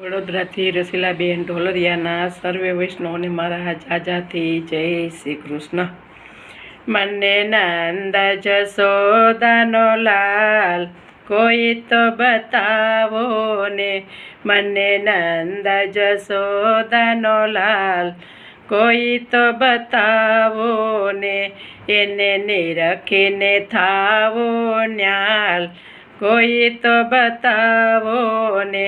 વડોદરાથી રસીલાબેન ઢોલરિયાના સર્વે વૈષ્ણવને મારા જાજાથી જય શ્રી કૃષ્ણ। મને નંદ જશોદાનો લાલ કોઈ તો બતાવો ને, મને નંદ જશોદાનો લાલ કોઈ તો બતાવો ને, એને નિરખીને થાવો ન્યાલ કોઈ તો બતાવો ને,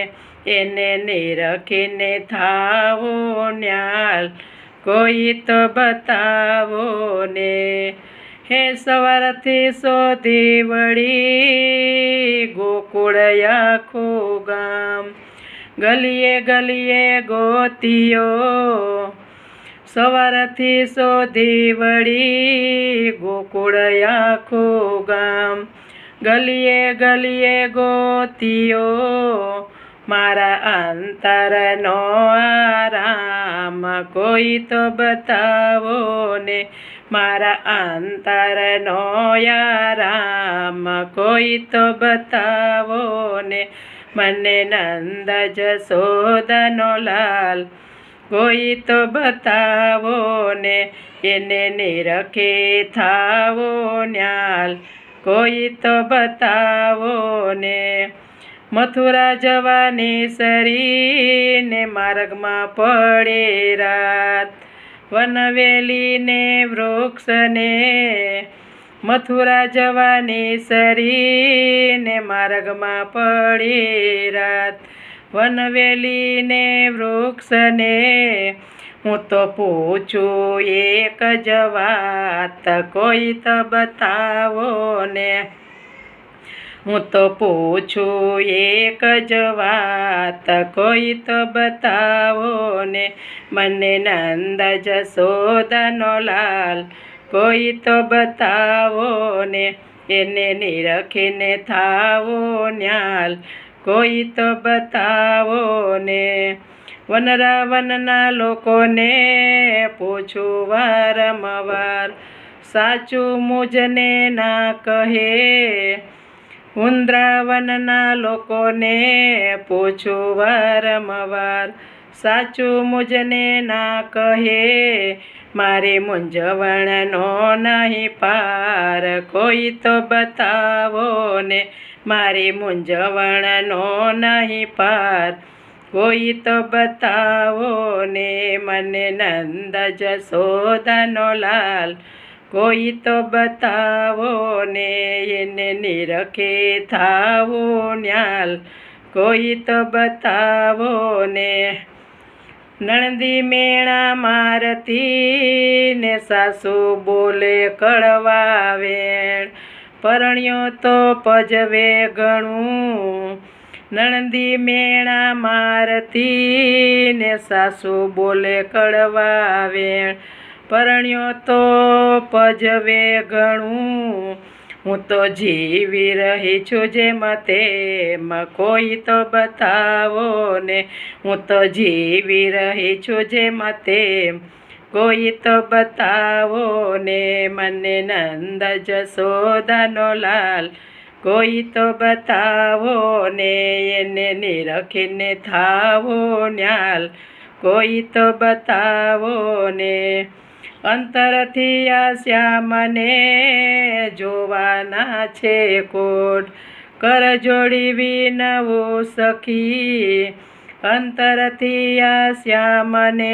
એને નિરખીને થાવો ન્યાલ કોઈ તો બતાવો ને। હે સવારથી શોધી વળી ગોકુળ આખું ગામ, ગલીએ ગલીએ ગોતીયો સવારથી શોધી વળી ગોકુળ આખું ગામ, ગલીએ ગલીએ ગોતીયો મારા અંતરનો આરામ કોઈ તો બતાવો ને, મારા અંતરનો આરામ કોઈ તો બતાવો ને, મને નંદ જશોદાનો લાલ કોઈ તો બતાવો ને, એને નિરખે થાવો ન્યાલ કોઈ તો બતાવો ને। મથુરા જવાની સરીને માર્ગમાં પડે રાત, વનવેલીને વૃક્ષને મથુરા જવાની સરીને માર્ગમાં પડે રાત, વનવેલીને વૃક્ષને હું તો પૂછું એક જ વાત કોઈ તો બતાવો ને, હું તો પૂછું એક જ વાત કોઈ તો બતાવો ને, મને નંદ જશોદાનો લાલ કોઈ તો બતાવો ને, એને નિરખીને થાવો ન્યાલ કોઈ તો બતાવો ને। વનરાવનના લોકોને પૂછું વારંવાર, સાચું મુજને ના કહે, વૃંદાવનના લોકોને પૂછું વારંવાર, સાચું મુજને ના કહે, મારી મૂંઝવણનો નહીં પાર કોઈ તો બતાવો ને, મારી મૂંઝવણનો નહીં પાર કોઈ તો બતાવો ને, મને નંદ જશોદાનો લાલ કોઈ તો બતાવો ને, એને નિરખે થાવો ન્યાલ કોઈ તો બતાવો ને। નણંદી મેણા મારતી ને સાસુ બોલે કડવા વેણ, પરણ્યો તો પજવે ઘણું, નણંદી મેણા મારતી ને સાસુ બોલે કડવા વેણ, પરણ્યો તો પજવે ઘણું, હું તો જીવી રહી છું જેમ તેમ કોઈ તો બતાવો ને, હું તો જીવી રહી છું જેમ તેમ કોઈ તો બતાવો ને, મને નંદ જશોદાનો લાલ કોઈ તો બતાવો ને, એને નિરખીને થાવો ન્યાલ કોઈ તો બતાવો ને। અંતરથી આ શ્યામને જોવાના છે કોટ, કરજોડી વિનવું સખી, અંતરથી આ શ્યામને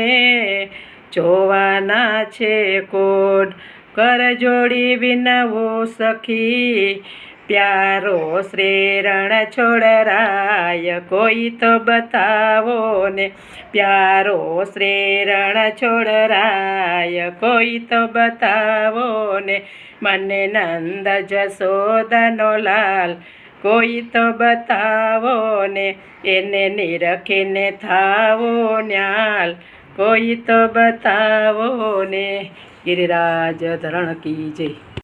જોવાના છે કોટ, કરજોડી વિનવું સખી, પ્યારો શ્રી રણ છોડરાય કોઈ તો બતાવો ને, પ્યારો શ્રી રણ છોડરાય કોઈ તો બતાવો ને, મને નંદ જશોદાનો લાલ કોઈ તો બતાવો ને, એને નિરખીને થાવો ન્યાલ કોઈ તો બતાવો ને। ગિરિરાજ ધરણ કી જય।